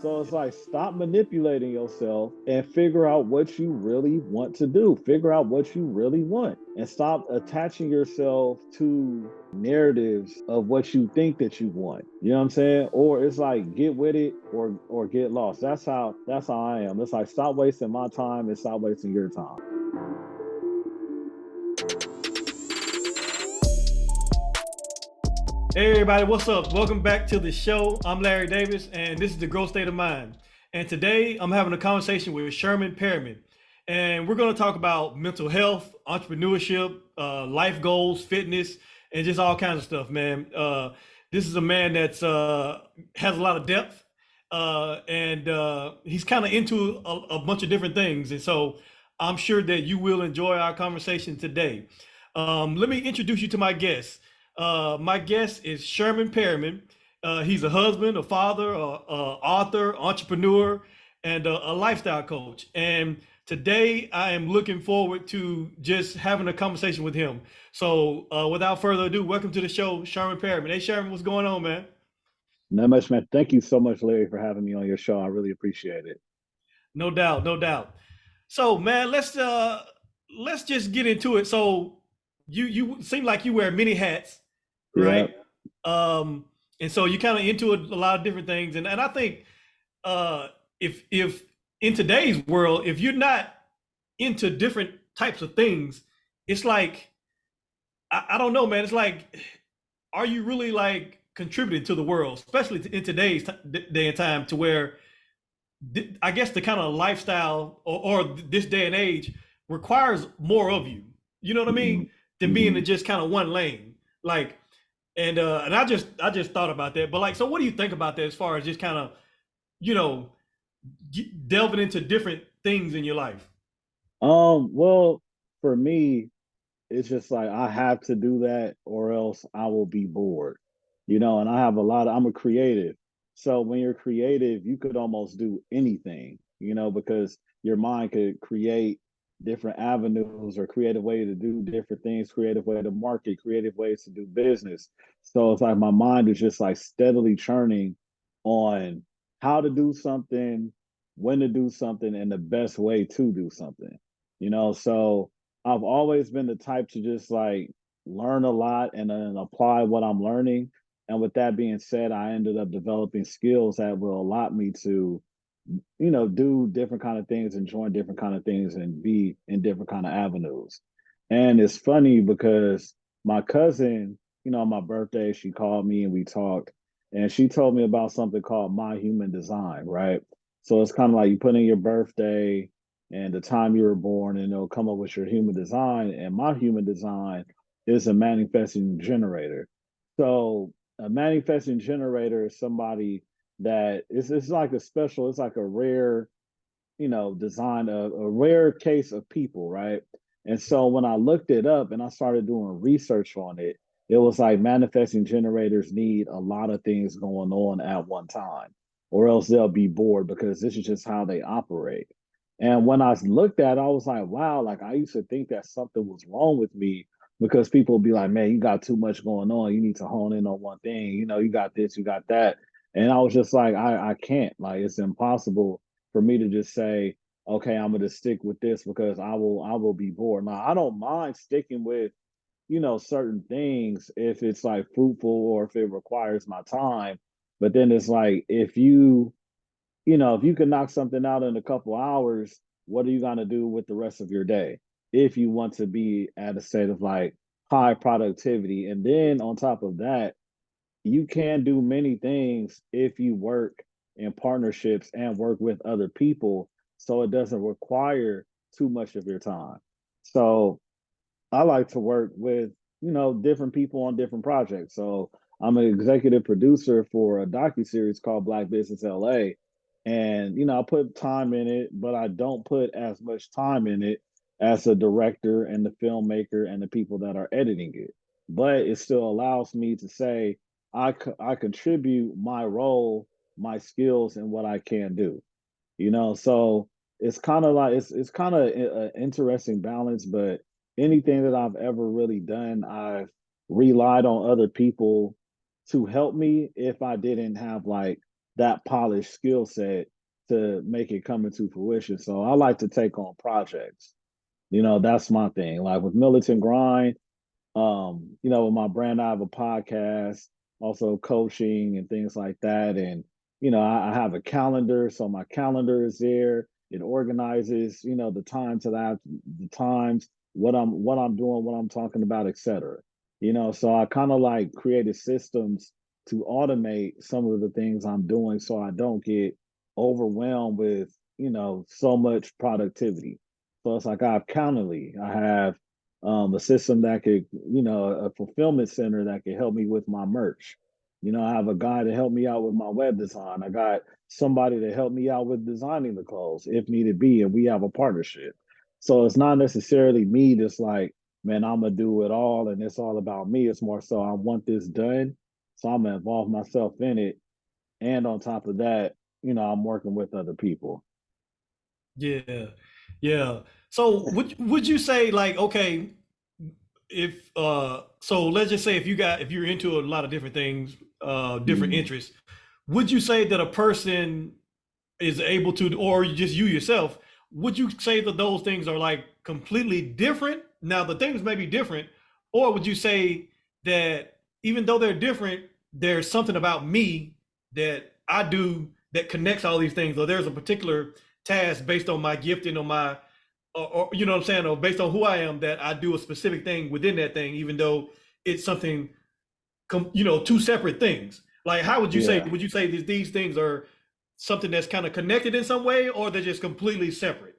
So it's like stop manipulating yourself and figure out what you really want to do. Figure out what you really want and stop attaching yourself to narratives of what you think that you want. You know what I'm saying? Or it's like get with it or get lost. That's how I am. It's like stop wasting my time and stop wasting your time. Hey everybody, what's up? Welcome back to the show. I'm Larry Davis, and this is the Growth State of Mind. And today I'm having a conversation with Sherman Perryman, and we're going to talk about mental health, entrepreneurship, life goals, fitness, and just all kinds of stuff, man. This is a man that's has a lot of depth, and he's kind of into a bunch of different things, and so I'm sure that you will enjoy our conversation today. Let me introduce you to my guest. My guest is Sherman Perryman. He's a husband, a father, author, entrepreneur, and a lifestyle coach. And today I am looking forward to just having a conversation with him. So without further ado, welcome to the show, Sherman Perryman. Hey, Sherman, what's going on, man? Not much, man. Thank you so much, Larry, for having me on your show. I really appreciate it. No doubt, no doubt. So, man, let's just get into it. So, you seem like you wear many hats, Yeah. right? Um, and so you kind of into a lot of different things. And I think uh, if in today's world, if you're not into different types of things, it's like I don't know, man. It's like, are you really like contributing to the world, especially in today's day and time, to where I guess the kind of lifestyle or this day and age requires more of you. You know what I Hmm. mean? Than being Hmm. in just kind of one lane. Like, and I just thought about that. But like, so what do you think about that as far as just kind of you know delving into different things in your life? Well, for me, it's just like I have to do that or else I will be bored. And I have I'm a creative. So when you're creative, you could almost do anything, because your mind could create different avenues or creative way to do different things, creative way to market, creative ways to do business. So it's like my mind is just like steadily churning on how to do something, when to do something, and the best way to do something. So I've always been the type to just like learn a lot and then apply what I'm learning. And with that being said, I ended up developing skills that will allow me to, do different kind of things and join different kind of things and be in different kind of avenues. And it's funny because my cousin, on my birthday, she called me and we talked, and she told me about something called My Human Design, right? So it's kind of like you put in your birthday and the time you were born, and it'll come up with your human design. And my human design is a manifesting generator. So a manifesting generator is somebody that it's like a special, it's like a rare, design, a rare case of people, right? And so when I looked it up and I started doing research on it, it was like manifesting generators need a lot of things going on at one time, or else they'll be bored because this is just how they operate. And when I looked at it, I was like, wow, like I used to think that something was wrong with me because people would be like, man, you got too much going on. You need to hone in on one thing. You got this, you got that. And I was just like, I can't. Like, it's impossible for me to just say, okay, I'm gonna stick with this because I will be bored. Now, I don't mind sticking with, certain things if it's like fruitful or if it requires my time. But then it's like if you can knock something out in a couple hours, what are you going to do with the rest of your day if you want to be at a state of like high productivity? And then on top of that, you can do many things if you work in partnerships and work with other people. So it doesn't require too much of your time. So I like to work with, different people on different projects. So I'm an executive producer for a docuseries called Black Business LA. And, I put time in it, but I don't put as much time in it as the director and the filmmaker and the people that are editing it. But it still allows me to say, I contribute my role, my skills, and what I can do. So it's kind of like it's kind of an interesting balance, but anything that I've ever really done, I've relied on other people to help me if I didn't have like that polished skill set to make it come into fruition. So I like to take on projects. That's my thing. Like with Militant Grind, with my brand, I have a podcast, also coaching and things like that. And, I have a calendar. So my calendar is there. It organizes, the times that the times, what I'm doing, what I'm talking about, etc. So I kind of like created systems to automate some of the things I'm doing so I don't get overwhelmed with, so much productivity. So it's like I have Calendly, I have a system that could, a fulfillment center that could help me with my merch. I have a guy to help me out with my web design. I got somebody to help me out with designing the clothes if needed be, and we have a partnership. So it's not necessarily me that's like, man, I'm gonna do it all and it's all about me. It's more so I want this done. So I'm gonna involve myself in it. And on top of that, I'm working with other people. Yeah, yeah. So would you say like, okay, if so let's just say if you're into a lot of different things, different Mm, interests, would you say that a person is able to, or just you yourself, would you say that those things are like completely different? Now, the things may be different, or would you say that even though they're different, there's something about me that I do that connects all these things, or there's a particular task based on my gifting or my, or you know what I'm saying, or based on who I am that I do a specific thing within that thing, even though it's something, two separate things. Like, how would you say? yeah. Would you say that these things are something that's kind of connected in some way, or they're just completely separate?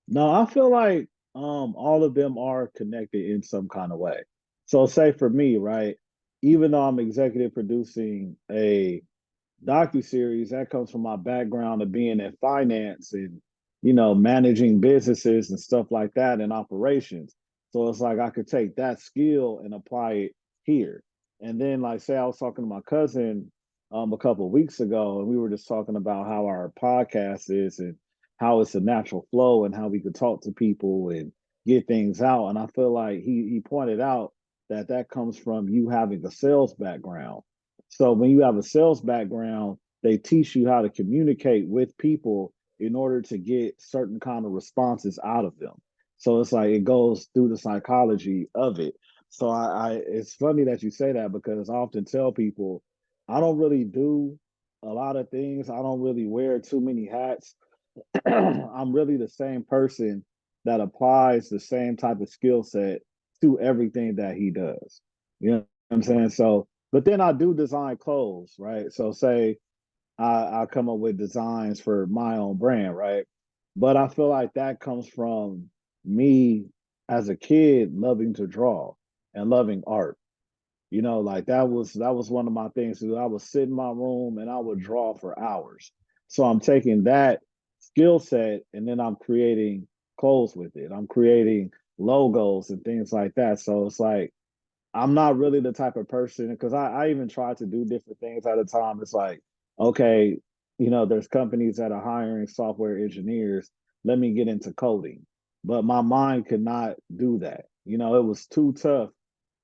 No, I feel like all of them are connected in some kind of way. So say for me, right, even though I'm executive producing a docu-series, that comes from my background of being in finance and managing businesses and stuff like that and operations. So it's like I could take that skill and apply it here. And then like say I was talking to my cousin a couple of weeks ago, and we were just talking about how our podcast is and how it's a natural flow and how we could talk to people and get things out. And I feel like he pointed out that that comes from you having a sales background. So when you have a sales background, they teach you how to communicate with people in order to get certain kind of responses out of them. So it's like it goes through the psychology of it. So I it's funny that you say that because I often tell people I don't really do a lot of things. I don't really wear too many hats. I'm really the same person that applies the same type of skill set to everything that he does. You know what I'm saying? So, but then I do design clothes, right? So, say I come up with designs for my own brand, right? But I feel like that comes from me as a kid loving to draw and loving art. Like that was one of my things. I would sit in my room and I would draw for hours. So I'm taking that skill set and then I'm creating clothes with it. I'm creating logos and things like that. So it's like I'm not really the type of person because I even tried to do different things at a time. It's like, okay, there's companies that are hiring software engineers. Let me get into coding. But my mind could not do that. It was too tough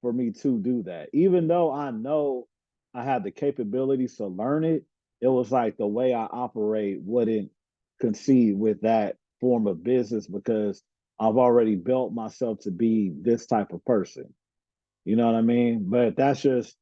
for me to do that. Even though I know I had the capabilities to learn it, it was like the way I operate wouldn't concede with that form of business because I've already built myself to be this type of person. You know what I mean? But that's just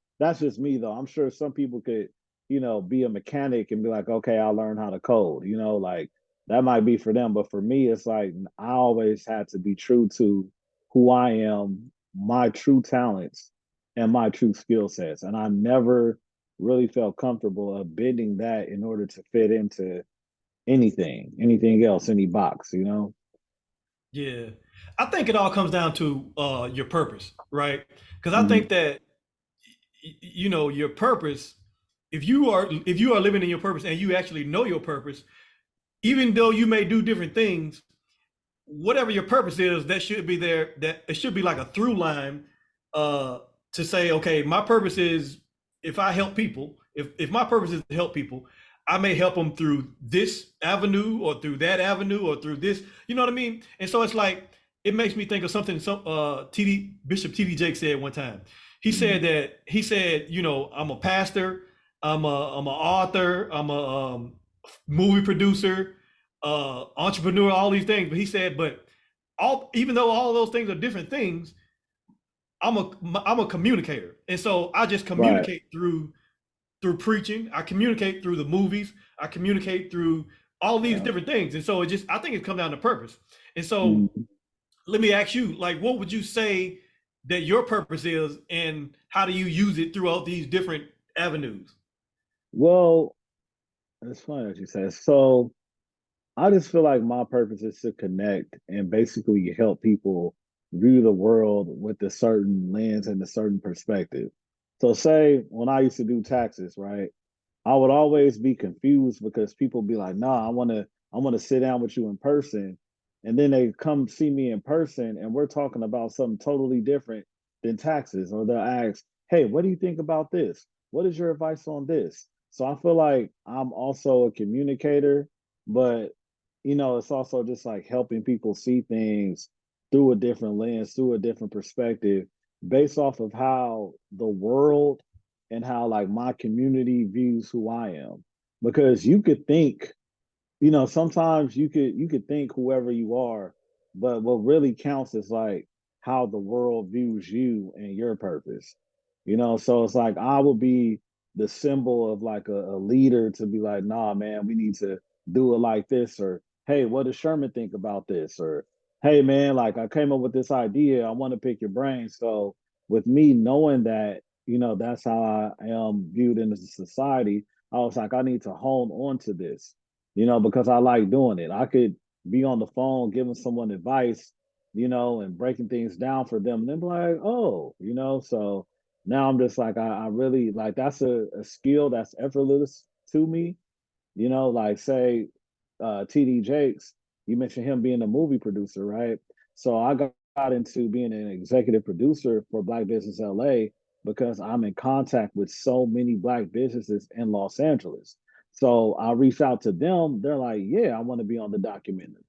me though. I'm sure some people could, be a mechanic and be like, okay, I'll learn how to code. Like that might be for them. But for me, it's like I always had to be true to who I am, my true talents and my true skill sets. And I never really felt comfortable of bending that in order to fit into anything else, any box. Yeah, I think it all comes down to your purpose, right? Because I Hmm. think that your purpose, if you are living in your purpose and you actually know your purpose, even though you may do different things, whatever your purpose is, that should be there. That it should be like a through line, uh, to say, okay, my purpose is if I help people, if my purpose is to help people, I may help them through this avenue or through that avenue or through this. You know what I mean? And so it's like it makes me think of something some TD Bishop TD Jake said one time. He said Hmm. that I'm a pastor. I'm an author. I'm a movie producer, entrepreneur, all these things. But he said, but all even though all those things are different things, I'm a communicator, and so I just Right. communicate through preaching. I communicate through the movies. I communicate through all these Yeah. different things, and so it just I think it comes down to purpose. And so Mhm. let me ask you, like, what would you say that your purpose is, and how do you use it throughout these different avenues? Well, it's funny what you said. So I just feel like my purpose is to connect and basically help people view the world with a certain lens and a certain perspective. So, say when I used to do taxes, right? I would always be confused because people be like, "Nah, I want to sit down with you in person," and then they come see me in person, and we're talking about something totally different than taxes. Or they'll ask, "Hey, what do you think about this? What is your advice on this?" So I feel like I'm also a communicator, but it's also just like helping people see things through a different lens, through a different perspective, based off of how the world and how like my community views who I am. Because you could think, sometimes you could think whoever you are, but what really counts is like how the world views you and your purpose. So it's like I will be the symbol of like a leader to be like, nah, man, we need to do it like this, or hey, what does Sherman think about this? Or hey man, like I came up with this idea, I want to pick your brain. So with me knowing that, that's how I am viewed in the society, I was like, I need to hold on to this, because I like doing it. I could be on the phone giving someone advice, and breaking things down for them. And then be like, oh, so now I'm just like, I really like that's a skill that's effortless to me. Like say TD Jakes, you mentioned him being a movie producer, right? So I got into being an executive producer for Black Business LA because I'm in contact with so many Black businesses in Los Angeles. So I reached out to them. They're like, yeah, I want to be on the documentary.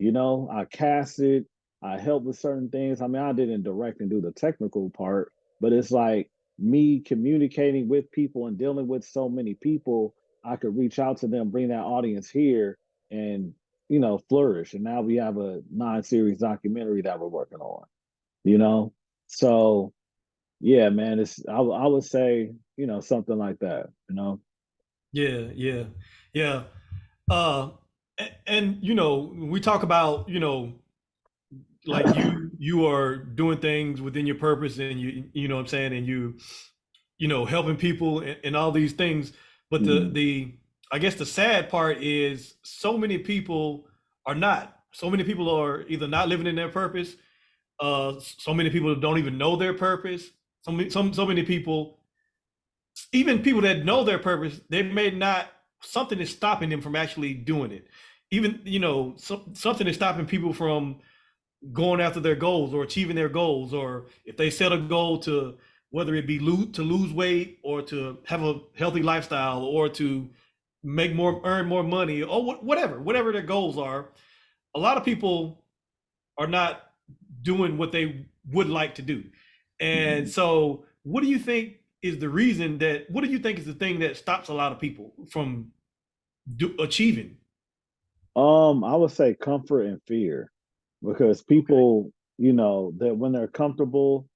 I cast it, I help with certain things. I mean, I didn't direct and do the technical part, but it's like me communicating with people and dealing with so many people, I could reach out to them, bring that audience here and, flourish. And now we have a 9 series documentary that we're working on, you know? So yeah, man, I would say, something like that. Yeah, yeah, yeah. Uh, and we talk about like you are doing things within your purpose, and you know what I'm saying, and you helping people and all these things. But Mhm. the I guess the sad part is so many people are not. So many people are either not living in their purpose. So many people don't even know their purpose. So many people, even people that know their purpose, they may not. Something is stopping them from actually doing it. Even something is stopping people from going after their goals or achieving their goals, or if they set a goal to, whether it be to lose weight or to have a healthy lifestyle or to earn more money, or whatever their goals are. A lot of people are not doing what they would like to do. And Mhm. so what do you think is the reason that what do you think is the thing that stops a lot of people from achieving? I would say comfort and fear because Okay. people, that when they're comfortable,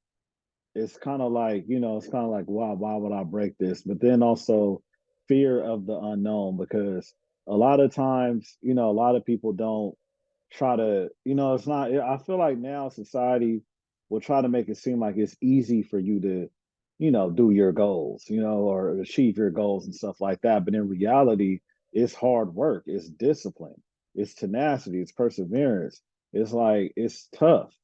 it's kind of like, it's kind of like, wow, why would I break this? But then also fear of the unknown because a lot of times, a lot of people don't try to, it's not, I feel like now society will try to make it seem like it's easy for you to, do your goals, or achieve your goals and stuff like that. But in reality, it's hard work, it's discipline, it's tenacity, it's perseverance. It's like, it's tough.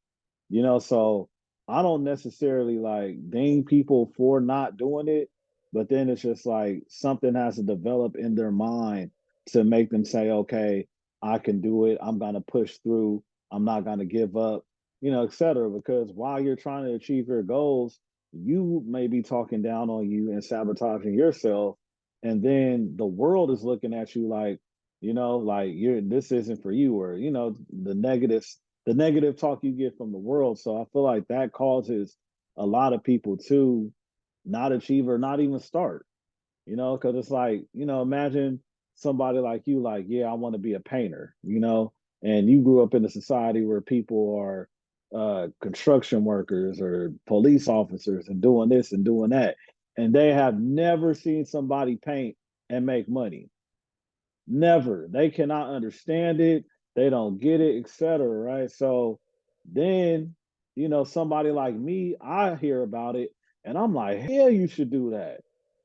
So I don't necessarily like ding people for not doing it, but then it's just like something has to develop in their mind to make them say, okay, I can do it. I'm going to push through. I'm not going to give up, et cetera. Because while you're trying to achieve your goals, you may be talking down on you and sabotaging yourself. And then the world is looking at you like this isn't for you, or, the negative talk you get from the world. So I feel like that causes a lot of people to not achieve or not even start. because it's like, imagine somebody like you, like, yeah, I want to be a painter, and you grew up in a society where people are construction workers or police officers and doing this and doing that, and they have never seen somebody paint and make money. Never. They cannot understand it. They don't get it, etc. Right. So then, somebody like me, I hear about it and I'm like, hell, you should do that.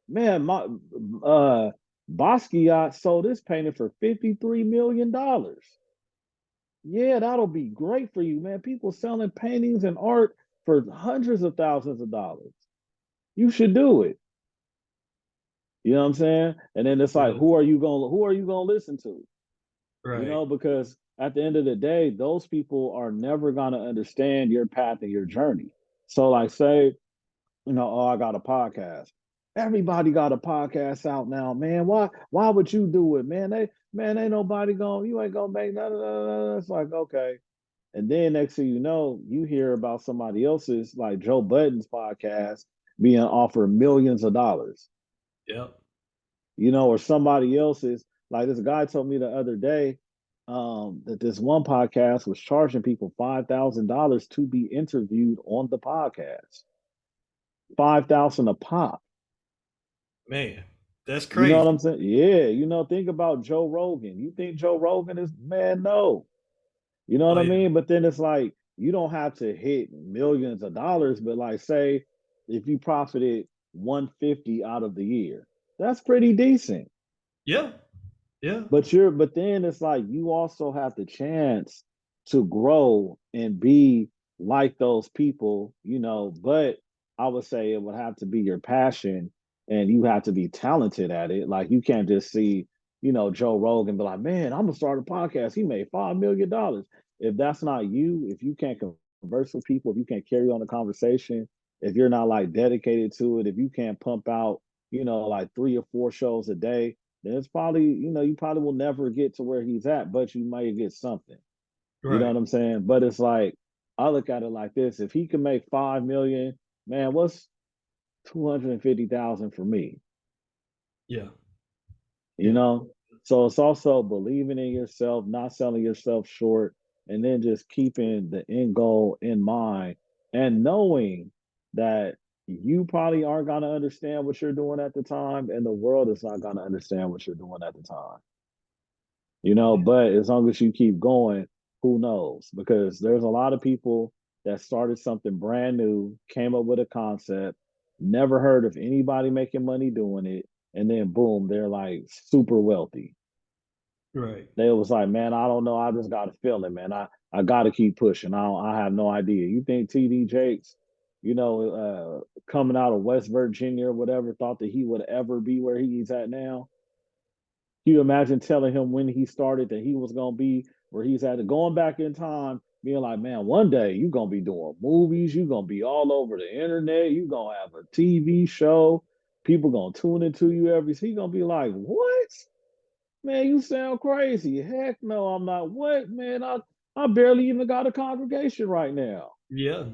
Man, my Basquiat sold this painting for $53 million. Yeah, that'll be great for you, man. People selling paintings and art for hundreds of thousands of dollars. You should do it. You know what I'm saying? And then it's like, Yeah. who are you gonna listen to? Right. Because at the end of the day, those people are never going to understand your path and your journey. So, like, say, oh, I got a podcast. Everybody got a podcast out now, man. Why would you do it, man? Ain't nobody going, you ain't gonna make none of that. It's like, okay. And then next thing you know, you hear about somebody else's, like Joe Budden's podcast being offered millions of dollars, Yep. or somebody else's. Like this guy told me the other day that this one podcast was charging people $5,000 to be interviewed on the podcast. 5,000 a pop. Man, that's You know what crazy. I'm saying? Yeah. Think about Joe Rogan. You think Joe Rogan is, man? No. You know what Oh I yeah. mean? But then it's like you don't have to hit millions of dollars, but like say if you profited 150 out of the year, that's pretty decent. Yeah. Yeah. But then it's like you also have the chance to grow and be like those people, but I would say it would have to be your passion and you have to be talented at it. Like you can't just see, Joe Rogan be like, man, I'm gonna start a podcast. He made $5 million. If that's not you, if you can't converse with people, if you can't carry on a conversation, if you're not like dedicated to it, if you can't pump out, like 3 or 4 shows a day, then it's probably, you probably will never get to where he's at, but you might get something. You know what Right. I'm saying? But it's like, I look at it like this. If he can make 5 million, man, what's 250,000 for me? Yeah. You Yeah. know? So it's also believing in yourself, not selling yourself short, and then just keeping the end goal in mind and knowing that you probably aren't going to understand what you're doing at the time, and the world is not going to understand what you're doing at the time. Yeah. But as long as you keep going, who knows? Because there's a lot of people that started something brand new, came up with a concept, never heard of anybody making money doing it, and then boom, they're like super wealthy. Right. They was like, man, I don't know, I just got a feeling, man. I got to keep pushing. I have no idea. You think TD Jakes, coming out of West Virginia or whatever, thought that he would ever be where he's at now? Can you imagine telling him when he started that he was gonna be where he's at, going back in time, being like, man, one day you're gonna be doing movies, you're gonna be all over the internet, you're gonna have a TV show, people gonna tune into you every. He gonna be like, what? Man, you sound crazy. Heck no, I'm not. What, man? I barely even got a congregation right now. Yeah.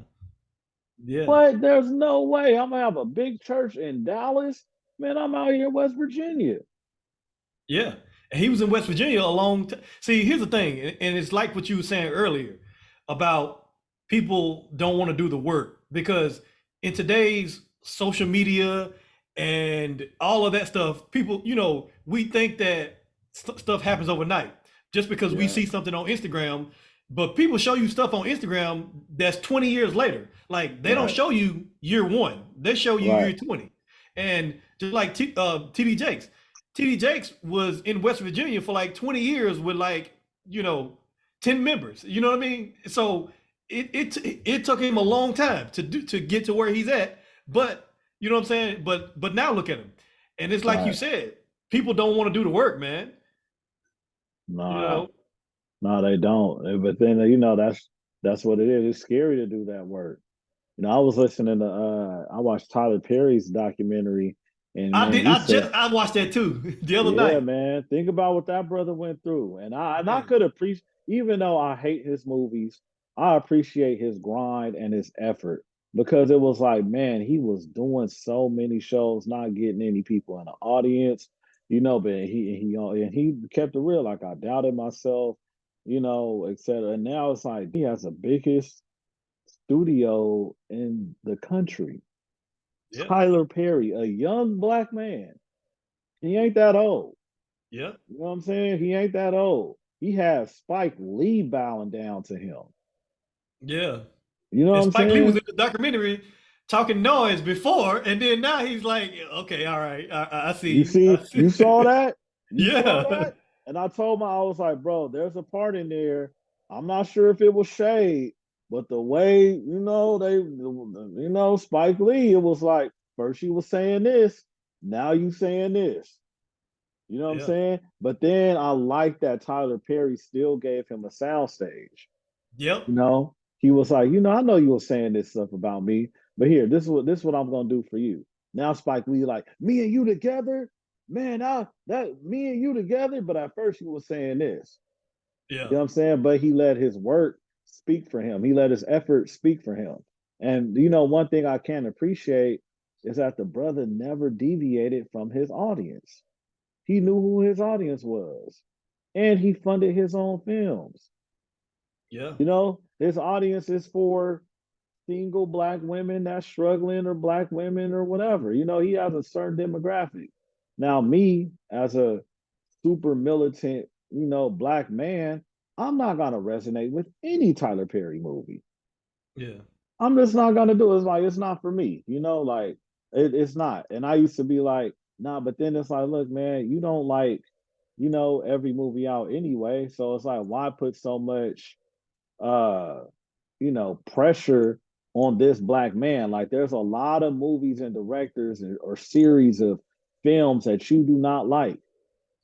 Yeah. What? There's no way I'm gonna have a big church in Dallas. Man, I'm out here in West Virginia. Yeah. And he was in West Virginia a long time. See, here's the thing, and it's like what you were saying earlier about people don't want to do the work because in today's social media and all of that stuff, people, we think that stuff happens overnight just because we Yeah, see something on Instagram. But people show you stuff on Instagram that's 20 years later. Like they don't right, show you year one, they show you right. year 20. And just like TD Jakes, TD Jakes was in West Virginia for like 20 years with like, you know, 10 members. You know what I mean? So it took him a long time to get to where he's at. But you know what I'm saying? But now look at him. And it's like you Right. said, people don't want to do the work, man. You Nah, know, no, they don't. But then that's what it is. It's scary to do that work. I was listening to I watched Tyler Perry's documentary, and I man, did he said, I watched that too the other yeah, night. man, think about what that brother went through. And I Man. could appreciate, even though I hate his movies, I appreciate his grind and his effort. because it was like, man, he was doing so many shows, not getting any people in the audience, but he kept it real. Like I doubted myself, etc. And now it's like he has the biggest studio in the country. Yeah. Tyler Perry, a young black man. He ain't that old. Yeah. You know what I'm saying? He ain't that old. He has Spike Lee bowing down to him. Yeah. You know what And I'm Spike Lee was saying? in the documentary talking noise before, and then now he's like, okay, all right, I see You you. I see, see. you saw that? You saw Yeah. that? And I was like, bro, there's a part in there. I'm not sure if it was shade, but the way, Spike Lee, it was like, first you was saying this, now you saying this. You know what I'm Yeah. saying? But then I like that Tyler Perry still gave him a soundstage. Yep. He was like, I know you were saying this stuff about me, but here, this is what I'm gonna do for you. Now Spike Lee like, me and you together, man, I that me and you together. But at first he was saying this. You Yeah. know what I'm saying? But he let his work speak for him. He let his effort speak for him. And one thing I can appreciate is that the brother never deviated from his audience. He knew who his audience was. And he funded his own films. Yeah. His audience is for single black women that's struggling or black women or whatever. He has a certain demographic. Now, me as a super militant, black man, I'm not gonna resonate with any Tyler Perry movie. Yeah. I'm just not gonna do it. It's like it's not for me, like it's not. And I used to be like, nah, but then it's like, look, man, you don't like, every movie out anyway. So it's like, why put so much uh pressure on this black man? Like there's a lot of movies and directors or series of films that you do not like.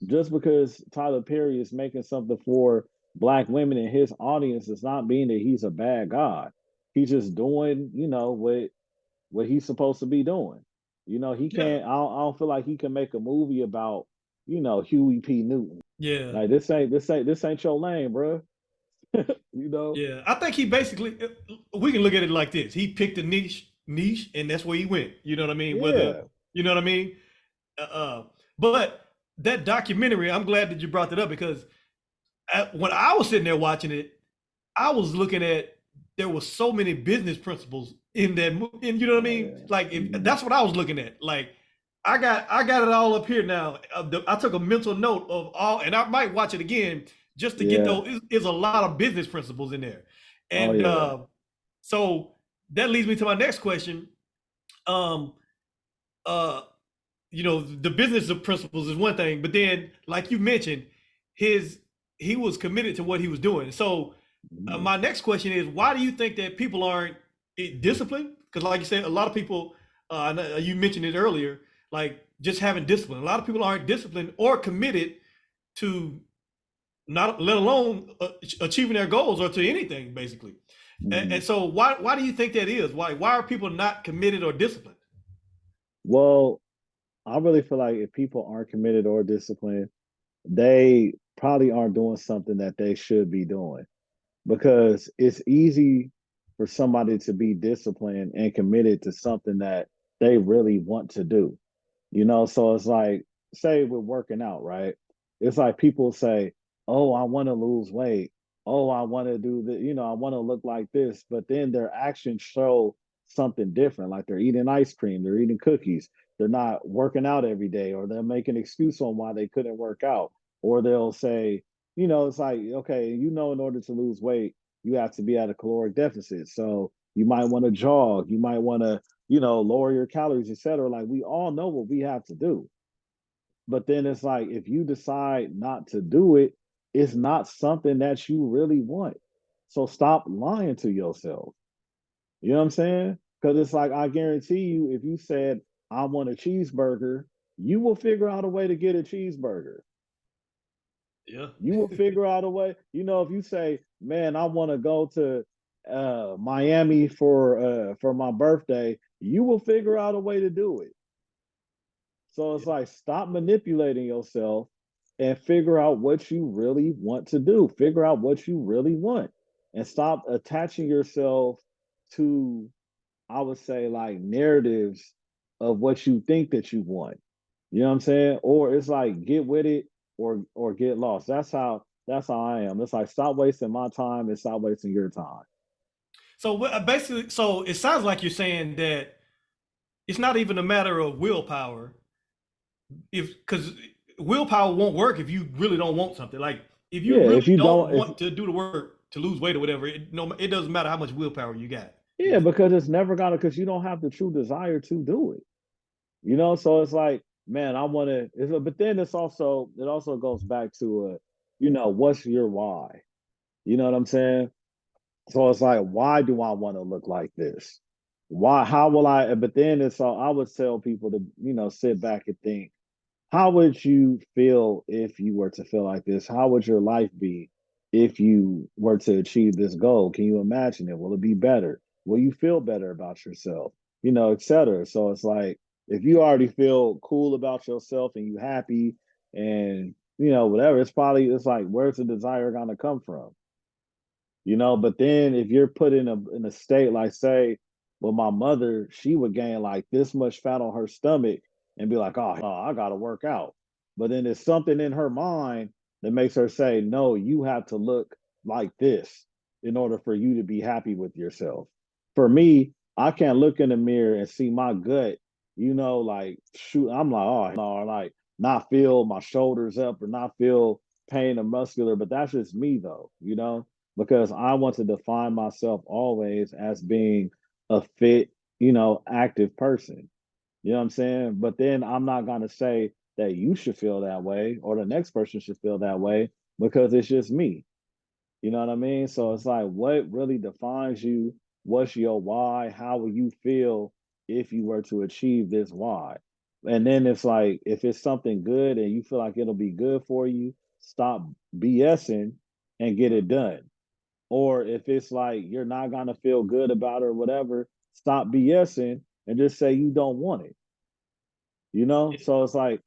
Just because Tyler Perry is making something for black women in his audience does not mean that he's a bad guy. He's just doing, what he's supposed to be doing. He Yeah. can't. I don't feel like he can make a movie about, Huey P. Newton. Yeah. Like this ain't your lane, bro. you know. Yeah. I think he basically, we can look at it like this. He picked a niche, and that's where he went. You know what I mean? Whether, Yeah. you know what I mean? But that documentary, I'm glad that you brought that up because when I was sitting there watching it, I was looking at there were so many business principles in that, and you know what I Oh mean. yeah. Like Hmm. that's what I was looking at. Like I got it all up here now. I took a mental note of all, and I might watch it again just to get Yeah. those. Is a lot of business principles in there, Oh and yeah. so that leads me to my next question. Um, uh, the business of principles is one thing, but then, like you mentioned, his he was committed to what he was doing. So, Hmm. my next question is, why do you think that people aren't disciplined? Because, like you said, a lot of people, you mentioned it earlier, like just having discipline. A lot of people aren't disciplined or committed to not, let alone achieving their goals or to anything, basically. And Hmm. so, why do you think that is? Why are people not committed or disciplined? Well, I really feel like if people aren't committed or disciplined, they probably aren't doing something that they should be doing, because it's easy for somebody to be disciplined and committed to something that they really want to do. So it's like, say we're working out, right? It's like people say, oh, I want to lose weight. Oh, I want to do the, I want to look like this. But then their actions show something different. Like they're eating ice cream, they're eating cookies, they're not working out every day, or they'll make an excuse on why they couldn't work out. Or they'll say, it's like, okay, in order to lose weight, you have to be at a caloric deficit. So you might want to jog, you might want to, lower your calories, etc. Like we all know what we have to do. But then it's like if you decide not to do it, it's not something that you really want. So stop lying to yourself. You know what I'm saying? Because it's like I guarantee you, if you said, I want a cheeseburger, you will figure out a way to get a cheeseburger. Yeah, You will figure out a way. If you say, man, I want to go to Miami for my birthday, you will figure out a way to do it. So it's yeah, like stop manipulating yourself and figure out what you really want to do. Figure out what you really want and stop attaching yourself to I would say like narratives of what you think that you want. You know what I'm saying? Or it's like get with it or get lost. That's how I am. It's like stop wasting my time and stop wasting your time. So basically, so it sounds like you're saying that it's not even a matter of willpower, if because willpower won't work if you really don't want something. Like if you Yeah, really if you don't don't if want to do the work to lose weight or whatever, it doesn't matter how much willpower you got. yeah, because it's never gonna because you don't have the true desire to do it. So it's like, man, I want to, but then it also goes back to, what's your why? You know what I'm saying? So it's like, why do I want to look like this? Why, how will I, but then it's all, I would tell people to, sit back and think, how would you feel if you were to feel like this? How would your life be if you were to achieve this goal? Can you imagine it? Will it be better? Will you feel better about yourself? Et cetera. So it's like if you already feel cool about yourself and you happy and whatever, it's like where's the desire gonna come from? But then if you're put in a state like say, well, my mother, she would gain like this much fat on her stomach and be like, oh, I gotta work out. But then there's something in her mind that makes her say, no, you have to look like this in order for you to be happy with yourself. For me, I can't look in the mirror and see my gut, like shoot, I'm like, oh, or like not feel my shoulders up or not feel pain or muscular, but that's just me though, because I want to define myself always as being a fit, active person. You know what I'm saying? But then I'm not going to say that you should feel that way or the next person should feel that way because it's just me. You know what I mean? So it's like, what really defines you? What's your why? How will you feel if you were to achieve this why? And then it's like, if it's something good and you feel like it'll be good for you, stop BSing and get it done. Or if it's like you're not gonna feel good about it or whatever, stop BSing and just say you don't want it. So it's like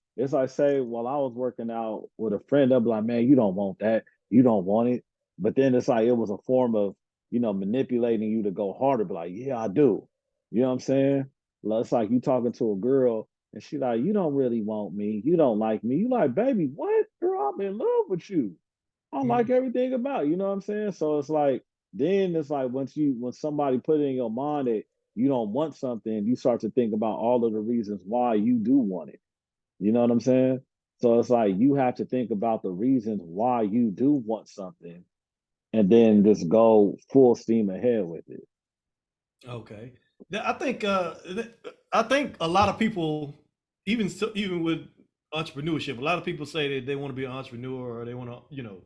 say, well, I was working out with a friend, they'll be like, man, you don't want that, you don't want it. But then it's like it was a form of, manipulating you to go harder, be like, yeah, I do. You know what I'm saying? It's like you talking to a girl and she like, you don't really want me, you don't like me. You like, baby, what? Girl, I'm in love with you. I like Mhm. everything about it, you know what I'm saying? So it's like then it's like when somebody put it in your mind that you don't want something, you start to think about all of the reasons why you do want it. You know what I'm saying? So it's like you have to think about the reasons why you do want something and then just go full steam ahead with it. Okay. I think I think a lot of people, even with entrepreneurship, a lot of people say that they want to be an entrepreneur or they want to,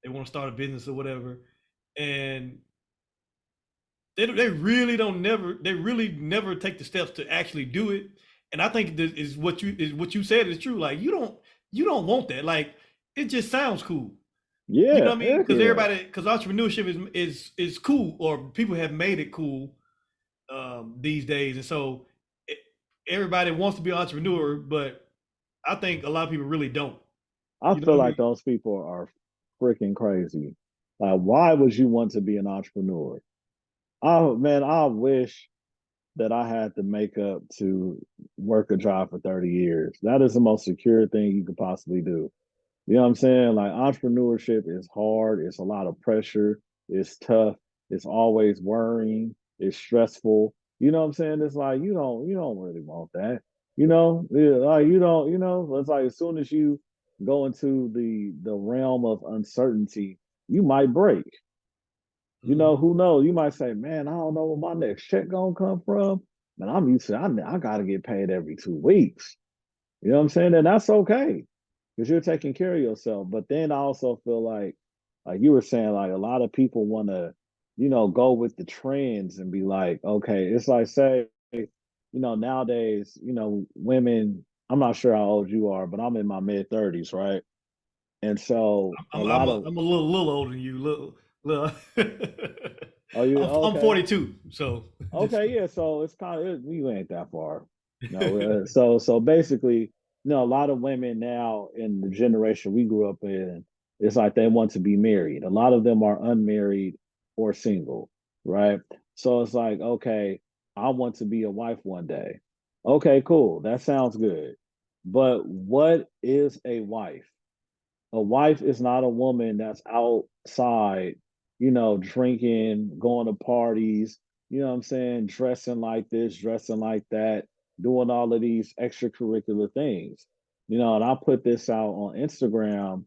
they want to start a business or whatever, and they really never take the steps to actually do it. And I think that is what you said is true. Like you don't want that. Like it just sounds cool. You know Yeah, what I mean? heck Because yeah. because entrepreneurship is cool, or people have made it cool these days, and so it, everybody wants to be an entrepreneur, but I think a lot of people really don't. I You know what feel I like mean? those people are freaking crazy. Like, why would you want to be an entrepreneur? Oh man, I wish that I had the makeup to work a job for 30 years. That is the most secure thing you could possibly do. You know what I'm saying? Like entrepreneurship is hard, it's a lot of pressure, it's tough, it's always worrying, it's stressful. You know what I'm saying? It's like you don't really want that. Yeah, like it's like as soon as you go into the realm of uncertainty, you might break. Mhm. Who knows? You might say, man, I don't know where my next check gonna come from. Man, I'm used to I gotta get paid every 2 weeks. You know what I'm saying? And that's okay because you're taking care of yourself. But then I also feel like you were saying, like a lot of people want to, go with the trends and be like, okay, it's like say, nowadays, women. I'm not sure how old you are, but I'm in my mid 30s, right? And so a lot of, I'm a little older than you, little. oh, you I'm okay? 42, so just Okay, yeah. So it's kind of you ain't that far. No, so basically, a lot of women now in the generation we grew up in, it's like they want to be married. A lot of them are unmarried or single, right? So it's like, okay. I want to be a wife one day. Okay, cool. That sounds good. But what is a wife? A wife is not a woman that's outside, drinking, going to parties, what I'm saying, dressing like this, dressing like that, doing all of these extracurricular things. And I put this out on Instagram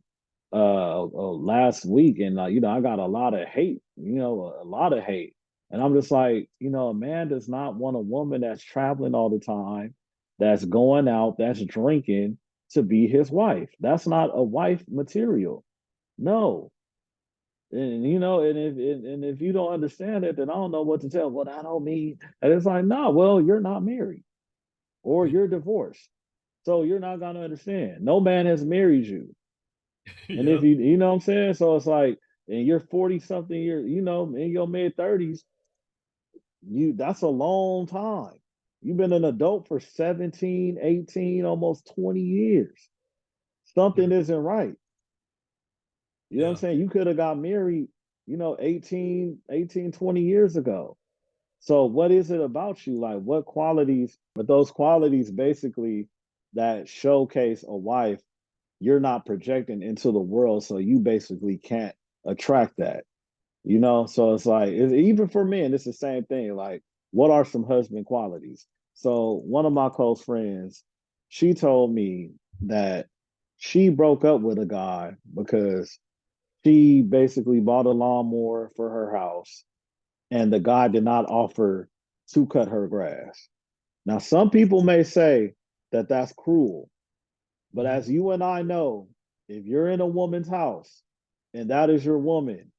last week, and I got a lot of hate, a lot of hate. And I'm just like, a man does not want a woman that's traveling all the time, that's going out, that's drinking, to be his wife. That's not a wife material. No. And if you don't understand it, then I don't know what to tell. Well, I don't mean, and it's like, no, well, you're not married or you're divorced. So you're not gonna understand. No man has married you. And if Yep. you know what I'm saying? So it's like, and you're 40 something years, in your mid 30s, that's a long time. You've been an adult for 17, 18, almost 20 years. Something Right. isn't right. You know what I'm Yeah. saying? You could have got married, 18, 20 years ago. So what is it about you? Like what qualities, but those qualities basically that showcase a wife, you're not projecting into the world. So you basically can't attract that. So it's like even for men it's the same thing. Like what are some husband qualities? So one of my close friends, she told me that she broke up with a guy because she basically bought a lawnmower for her house and the guy did not offer to cut her grass. Now some people may say that that's cruel, but Mhm. as you and I know, if you're in a woman's house and that is your woman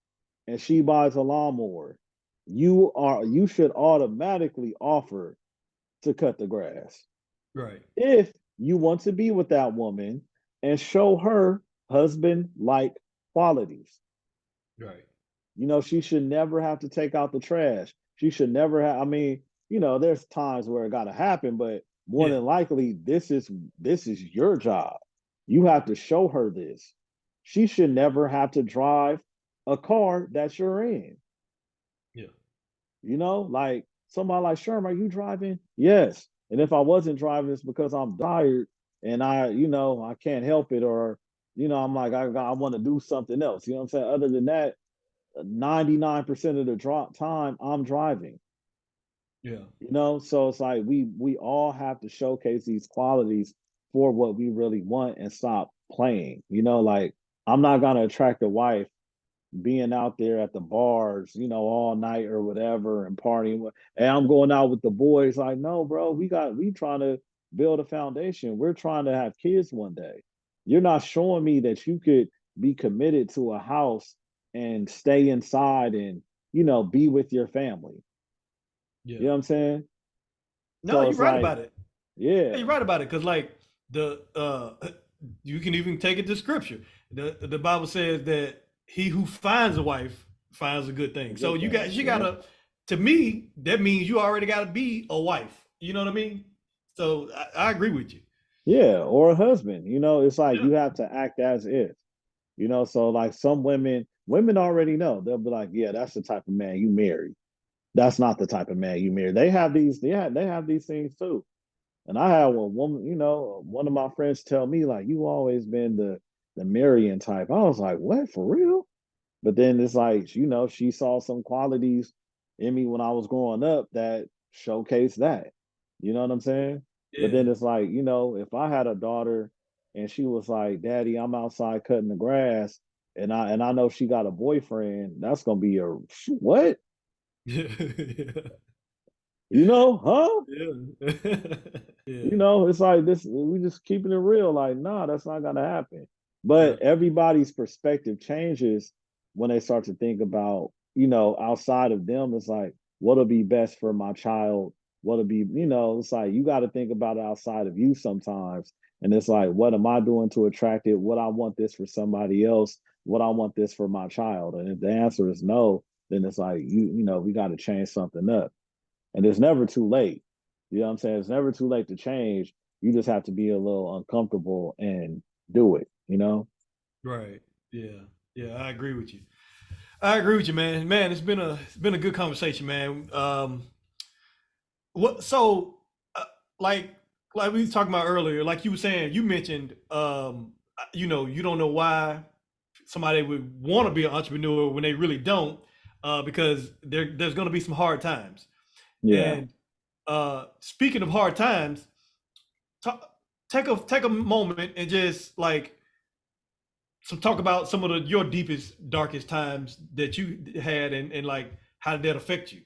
and she buys a lawnmower, you should automatically offer to cut the grass. Right. If you want to be with that woman and show her husband like qualities. Right. She should never have to take out the trash. She should never have, I mean, there's times where it gotta happen, but more Yeah. than likely, this is your job. You have to show her this. She should never have to drive a car that you're in. Yeah. Like somebody like Sherman, are you driving? Yes. And if I wasn't driving, it's because I'm tired and I can't help it, or I'm like, I want to do something else. You know what I'm saying? Other than that, 99% of the time I'm driving. Yeah. So it's like we all have to showcase these qualities for what we really want and stop playing. Like I'm not gonna attract a wife being out there at the bars, all night or whatever and partying. And I'm going out with the boys. Like, no, bro, we trying to build a foundation. We're trying to have kids one day. You're not showing me that you could be committed to a house and stay inside and, be with your family. You Yeah. know what I'm saying? No, So you're it's right like, about it. Yeah, yeah, you're right about it. Cause like you can even take it to scripture. The Bible says that he who finds a wife finds a good a thing. So good thing. you Yeah. gotta, to me, that means you already gotta be a wife. You know what I mean? So I agree with you. Yeah. Or a husband. It's like Yeah. you have to act as if. So like some women already know. They'll be like, yeah, that's the type of man you marry. That's not the type of man you marry. They have these things too. And I had one woman, one of my friends tell me like, you always been the marrying type. I was like, what, for real? But then it's like, she saw some qualities in me when I was growing up that showcased that. You know what I'm saying? But Yeah. then it's like, if I had a daughter and she was like, Daddy, I'm outside cutting the grass, and I know she got a boyfriend, that's gonna be a what? Yeah. Yeah. Huh? Yeah. Yeah. It's like this, we just keeping it real. Like, nah, that's not gonna happen. Yeah. But everybody's perspective changes when they start to think about, outside of them. It's like, what'll be best for my child? What'll be, it's like you got to think about it outside of you sometimes. And it's like, what am I doing to attract it? What I want this for somebody else? What I want this for my child? And if the answer is no, then it's like we got to change something up. And it's never too late. You know what I'm saying? It's never too late to change. You just have to be a little uncomfortable and do it. Right. Yeah. Yeah. I agree with you. I agree with you, man. Man, it's been a good conversation, man. what so uh, like like we was talking about earlier, like you were saying, you mentioned you don't know why somebody would want to be an entrepreneur when they really don't, because there's going to be some hard times. Yeah. And speaking of hard times, ta take a moment and just like some talk about some of your deepest, darkest times that you had, and like how did that affect you?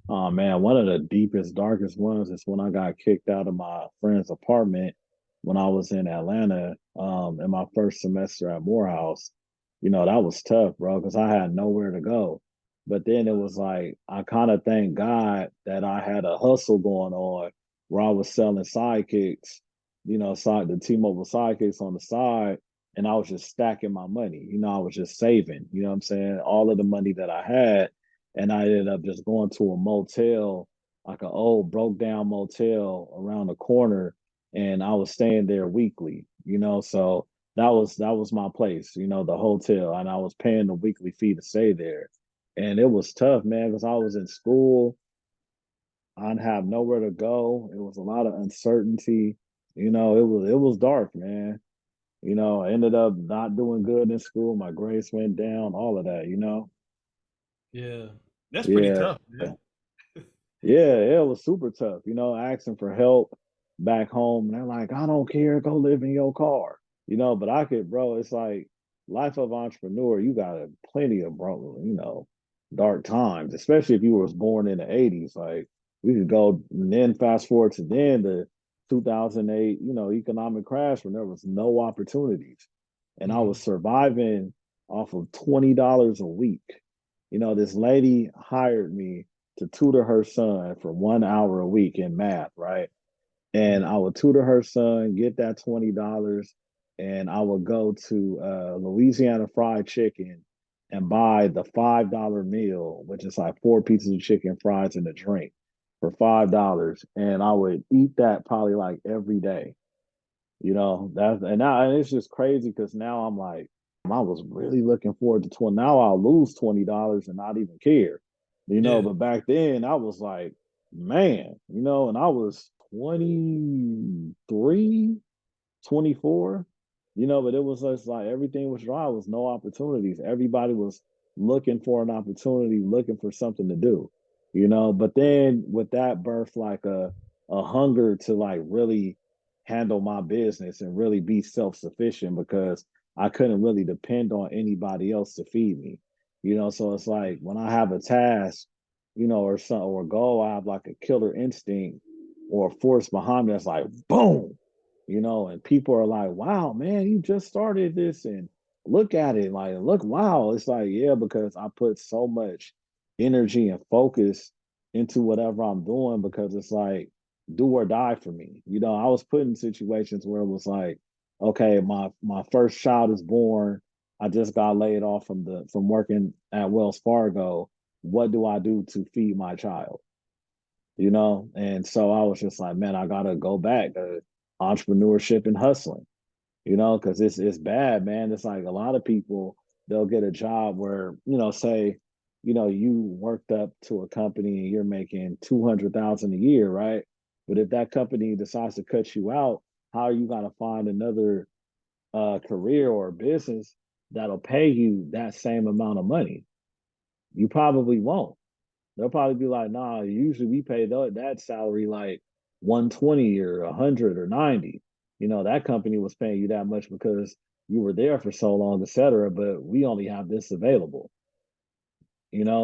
Oh man, one of the deepest, darkest ones is when I got kicked out of my friend's apartment when I was in Atlanta, in my first semester at Morehouse. You know, that was tough, bro, because I had nowhere to go. But then it was like I kind of thank God that I had a hustle going on where I was selling sidekicks, the T-Mobile sidekicks on the side, and I was just stacking my money. I was just saving, you know what I'm saying? All of the money that I had, and I ended up just going to a motel, like an old broke down motel around the corner, and I was staying there weekly. So that was my place, the hotel, and I was paying the weekly fee to stay there, and it was tough, man, because I was in school, I'd have nowhere to go. It was a lot of uncertainty. It was dark, man. I ended up not doing good in school. My grades went down, all of that. Yeah, that's pretty Yeah. tough, man. Yeah, it was super tough, asking for help back home. And they're like, I don't care, go live in your car. But I could, bro, it's like life of entrepreneur, you got plenty of dark times, especially if you was born in the 80s. Like we could go and then fast forward to then the 2008, economic crash when there was no opportunities. And I was Mhm. surviving off of $20 a week. This lady hired me to tutor her son for 1 hour a week in math, right? And I would tutor her son, get that $20, and I would go to Louisiana Fried Chicken and buy the $5 meal, which is like four pieces of chicken, fries, and a drink for $5. And I would eat that probably like every day. And it's just crazy because now I'm like, I was really looking forward to 20. Now I'll lose $20 and not even care. Yeah. But back then I was like, man, and I was 23, 24, but it was just like everything was dry. Was no opportunities. Everybody was looking for an opportunity, looking for something to do. But then with that birth, like a hunger to like really handle my business and really be self-sufficient because I couldn't really depend on anybody else to feed me. So it's like when I have a task, or some or a goal, I have like a killer instinct or a force behind me that's like boom, and people are like, wow, man, you just started this and look at it. Like, look, wow. It's like, yeah, because I put so much energy and focus into whatever I'm doing because it's like do or die for me. I was put in situations where it was like, okay, my first child is born. I just got laid off from working at Wells Fargo. What do I do to feed my child? And so I was just like, man, I gotta go back to entrepreneurship and hustling, because it's bad, man. It's like a lot of people, they'll get a job where, say, you worked up to a company and you're making 200,000 a year, right? But if that company decides to cut you out, how are you gonna find another career or business that'll pay you that same amount of money? You probably won't. They'll probably be like, nah, usually we pay that salary like 120 or 100 or 90. That company was paying you that much because you were there for so long, et cetera, but we only have this available.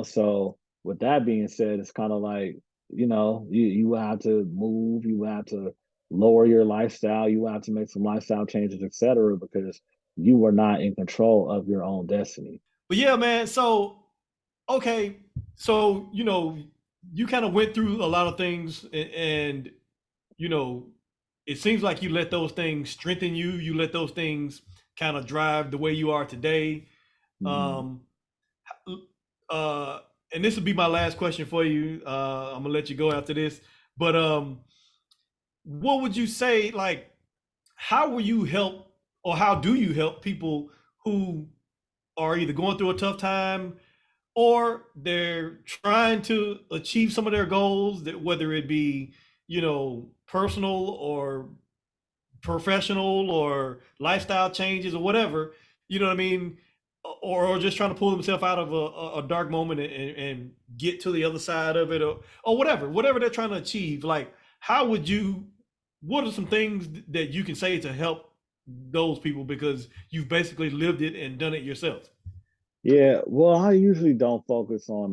So with that being said, it's kind of like, you will have to move, you will have to lower your lifestyle, you will have to make some lifestyle changes, et cetera, because you were not in control of your own destiny. But yeah, man. So okay, so you kind of went through a lot of things, and you know, it seems like you let those things strengthen you. You let those things kind of drive the way you are today. Mhm. Um, uh, and this will be my last question for you. I'm gonna let you go after this, but what would you say? Like, how will you help, or how do you help people who are either going through a tough time, or they're trying to achieve some of their goals, that whether it be, personal or professional or lifestyle changes or whatever, you know what I mean? Or just trying to pull themselves out of a dark moment and get to the other side of it, or whatever they're trying to achieve. Like, how would you, what are some things that you can say to help those people, because you've basically lived it and done it yourself? Yeah, well, I usually don't focus on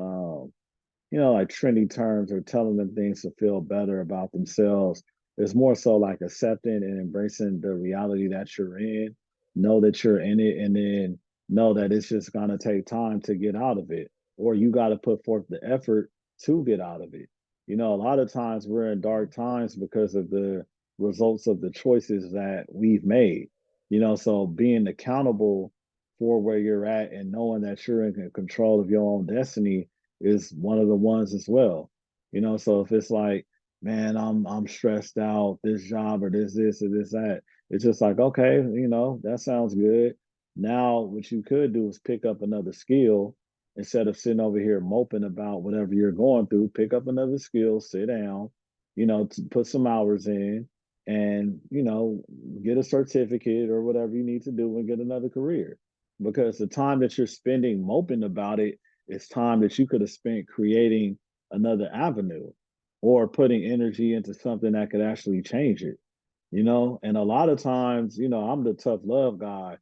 like trendy terms or telling them things to feel better about themselves. It's more so like accepting and embracing the reality that you're in. Know that you're in it, and then know that it's just gonna take time to get out of it, or you got to put forth the effort to get out of it. A lot of times we're in dark times because of the results of the choices that we've made. So being accountable for where you're at and knowing that you're in control of your own destiny is one of the ones as well. So if it's like, man, I'm stressed out, this job or this or this that, it's just like, okay, that sounds good. Now what you could do is pick up another skill instead of sitting over here moping about whatever you're going through. Pick up another skill, sit down, to put some hours in, and get a certificate or whatever you need to do and get another career. Because the time that you're spending moping about it, it's time that you could have spent creating another avenue or putting energy into something that could actually change it. And a lot of times, I'm the tough love guy.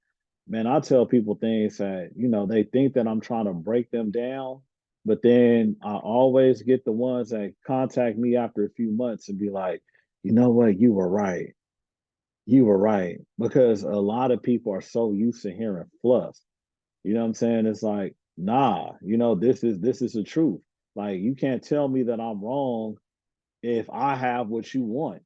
Man, I tell people things that, they think that I'm trying to break them down, but then I always get the ones that contact me after a few months and be like, you know what, you were right. You were right. Because a lot of people are so used to hearing fluff. You know what I'm saying? It's like, nah, this is the truth. Like you can't tell me that I'm wrong if I have what you want.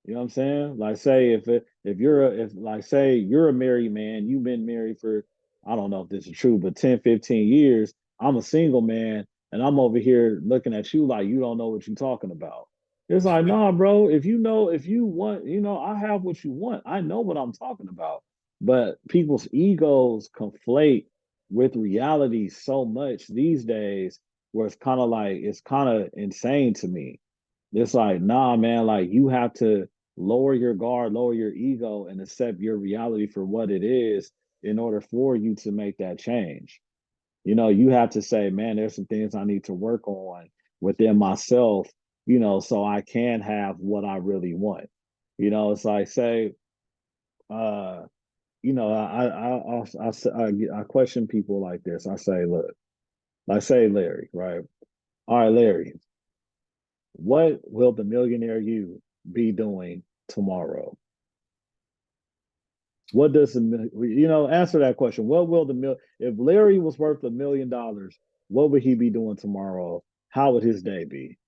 You know what I'm saying? Like say if you're if like say you're a married man, you've been married for I don't know if this is true, but 10, 15 years, I'm a single man and I'm over here looking at you like you don't know what you're talking about. It's like, nah, bro, if you want, I have what you want. I know what I'm talking about. But people's egos conflate with reality so much these days where it's kind of insane to me. It's like, nah, man, like you have to lower your guard, lower your ego, and accept your reality for what it is in order for you to make that change. You have to say, man, there's some things I need to work on within myself, so I can have what I really want. It's like, say, uh, I question people like this. I say, look, I say, Larry, right? All right, Larry, what will the millionaire you be doing tomorrow? What does answer that question? What will if Larry was worth $1 million, what would he be doing tomorrow? How would his day be?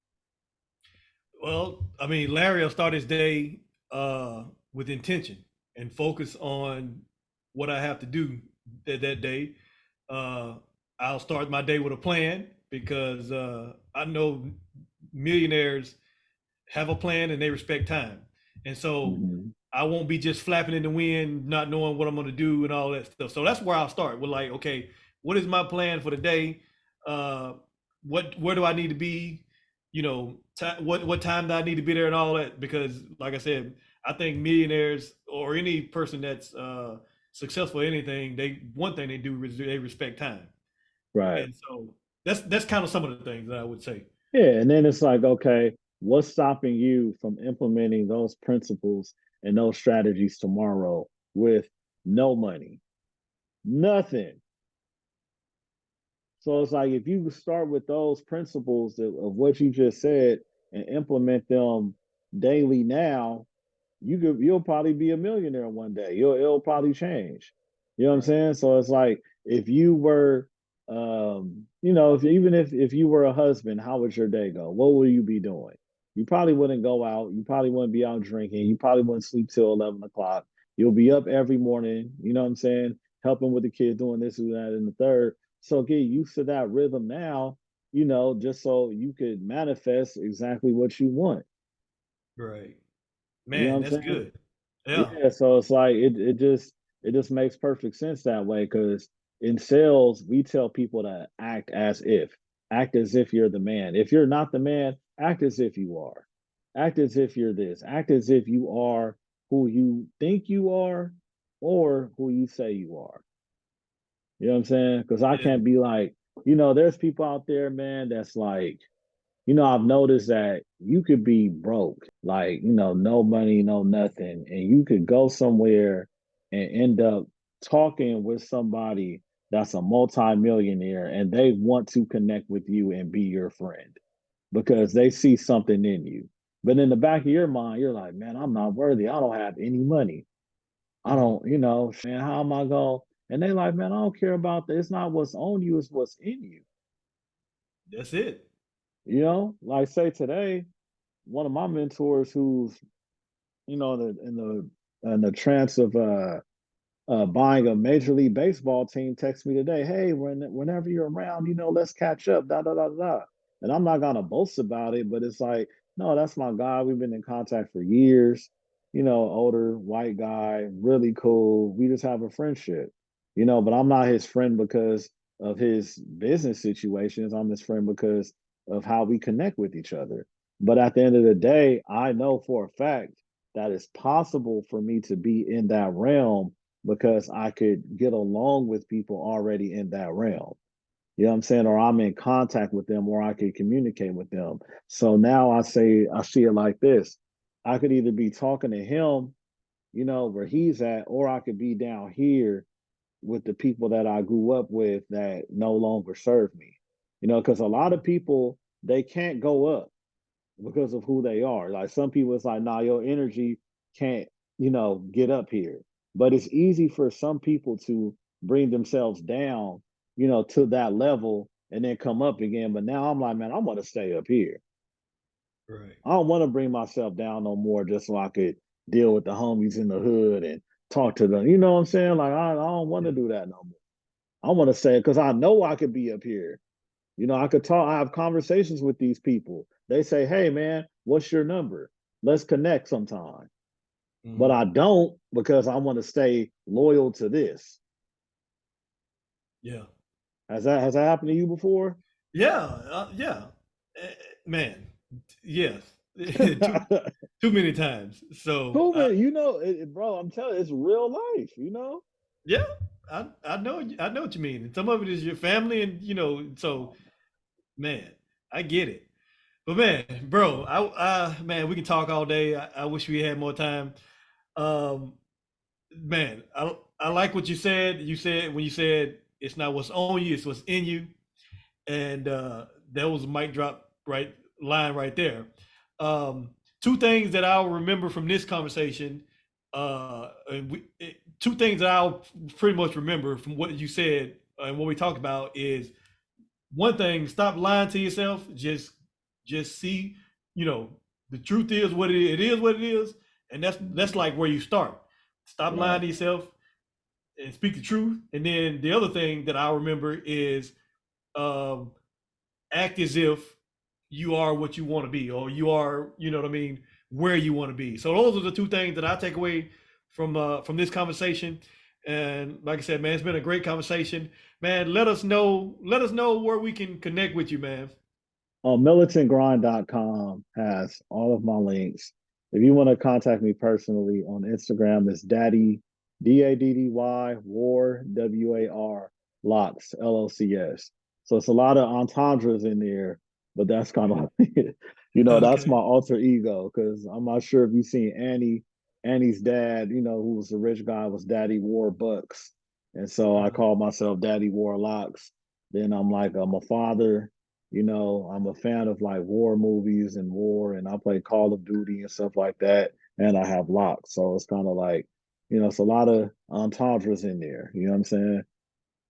Well, I mean, Larry will start his day with intention and focus on what I have to do that day. Uh, I'll start my day with a plan, because I know millionaires have a plan and they respect time. And so Hmm. I won't be just flapping in the wind, not knowing what I'm going to do and all that stuff. So that's where I'll start with, like, okay, what is my plan for the day? Uh, where do I need to be? What time do I need to be there and all that? Because, like I said, I think millionaires or any person that's successful at anything, they one thing they do is they respect time. Right. And so that's kind of some of the things that I would say. Yeah. And then it's like, okay, what's stopping you from implementing those principles and those strategies tomorrow with no money? Nothing. So it's like if you start with those principles of what you just said and implement them daily now, you'll probably be a millionaire one day. It'll probably change. You know what I'm Right. saying? So it's like if you were if even if you were a husband, how would your day go? What would you be doing? You probably wouldn't go out. You probably wouldn't be out drinking. You probably wouldn't sleep till 11 o'clock. You'll be up every morning, you know what I'm saying? Helping with the kids, doing this and that and the third. So get used to that rhythm now, just so you could manifest exactly what you want. Right. You know what Man, I'm that's saying? good. Yeah. Yeah, so it's like it just makes perfect sense that way because In sales, we tell people to act as if you're the man. If you're not the man, act as if you are. Act as if you're this. Act as if you are who you think you are or who you say you are. You know what I'm saying? Because I Yeah. can't be like, there's people out there, man, that's like, I've noticed that you could be broke, like, no money, no nothing, and you could go somewhere and end up talking with somebody that's a multimillionaire and they want to connect with you and be your friend because they see something in you. But in the back of your mind, you're like, man, I'm not worthy. I don't have any money. I Mhm. don't, man, how am I going? And they like, man, I don't care about that. It's not what's on you, it's what's in you. That's it. Like say today, one of my mentors who's in the trance of buying a major league baseball team texts me today, hey, whenever you're around, let's catch up, da da da da. And I'm not gonna boast about it, but it's like, no, that's my guy. We've been in contact for years, older white guy, really cool. We just have a friendship, but I'm not his friend because of his business situations. I'm his friend because of how we connect with each other. But at the end of the day, I know for a fact that it's possible for me to be in that realm because I could get along with people already in that realm. You know what I'm saying? Or I'm in contact with them or I could communicate with them. So now I see it like this. I could either be talking to him, where he's at, or I could be down here with the people that I grew up with that no longer serve me. Because a lot of people, they can't go up because of who they are. Like some people, it's like, nah, your energy can't, get up here. But it's easy for some people to bring themselves down, to that level and then come up again. But now I'm like, man, I want to stay up here. Right. I don't want to bring myself down no more just so I could deal with the homies in the hood and talk to them. You know what I'm saying? Like, I don't want Yeah. to do that no more. I want to say, because I know I could be up here. I could talk, I have conversations with these people. They say, hey, man, what's your number? Let's connect sometime. But Mhm. I don't because I want to stay loyal to this. Yeah. Has that happened to you before? Yeah. Yeah. Eh, Man. Yes. Too many times. So Cool, man. Bro, I'm telling you, it's real life. yeah, I know what you mean. And some of it is your family, and so man, I get it. But man, bro, man, we can talk all day. I wish we had more time. Um, Man, I like what you said. You said when you said it's not what's on you, it's what's in you, and that was a mic drop line right there. Um, Two things that I'll remember from this conversation. Two things that I'll pretty much remember from what you said and what we talked about is one thing: stop lying to yourself. Just see, you know, the truth is what it is, what it is, and that's like where you start. Stop lying Right. to yourself and speak the truth. And then the other thing that I remember is um, act as if you are what you want to be, or you are, you know what I mean, where you want to be. So those are the two things that I take away from this conversation. And like I said, man, it's been a great conversation. Man, let us know where we can connect with you, man. Militantgrind.com has all of my links. If you want to contact me personally on Instagram, it's Daddy Daddy War WAR Locks LOCS. So it's a lot of entendres in there, but that's kind of that's my Okay. alter ego because I'm not sure if you've seen Annie. Annie's dad, who was the rich guy, was Daddy War Bucks, and so I Mhm. call myself Daddy War Locks. Then I'm a father. I'm a fan of like war movies and war, and I play Call of Duty and stuff like that. And I have locks. So it's kind of like, it's a lot of entendres in there. You know what I'm saying?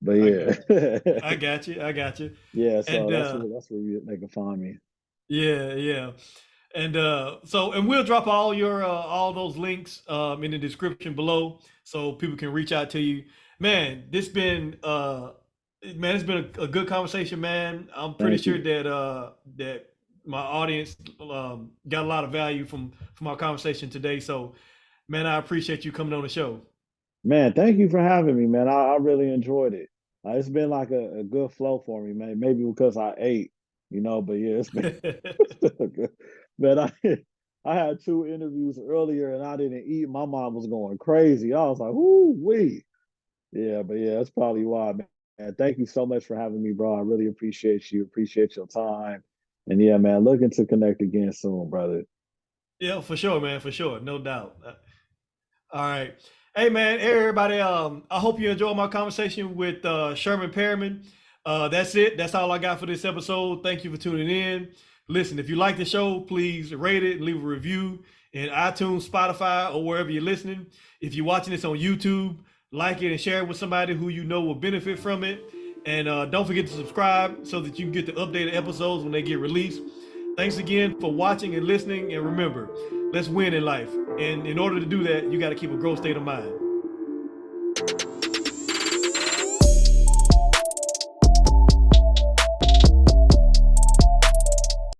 But I got you. yeah. I got you. I got you. Yeah, so And that's where they can find me. yeah, yeah. And we'll drop all those links in the description below so people can reach out to you. Man, it's been a good conversation, man. I'm pretty Thank sure you. that my audience got a lot of value from our conversation today. So, man, I appreciate you coming on the show. Man, thank you for having me, man. I really enjoyed it. It's been like a good flow for me, man. Maybe because I ate, but yeah, it's been still good. But I had two interviews earlier and I didn't eat. My mom was going crazy. I was like, "Whoo, wee." Yeah, but yeah, that's probably why, man. Thank you so much for having me, bro. I really appreciate you. Appreciate your time. And yeah, man, looking to connect again soon, brother. Yeah, for sure, man, for sure, no doubt. All right. Hey man, hey everybody. I hope you enjoyed my conversation with Sherman Perryman. That's it. That's all I got for this episode. Thank you for tuning in. Listen, if you like the show, please rate it and leave a review in iTunes, Spotify, or wherever you're listening. If you're watching this on YouTube, like it and share it with somebody who you know will benefit from it. And don't forget to subscribe so that you can get the updated episodes when they get released. Thanks again for watching and listening. And remember, let's win in life. And in order to do that, you got to keep a growth state of mind.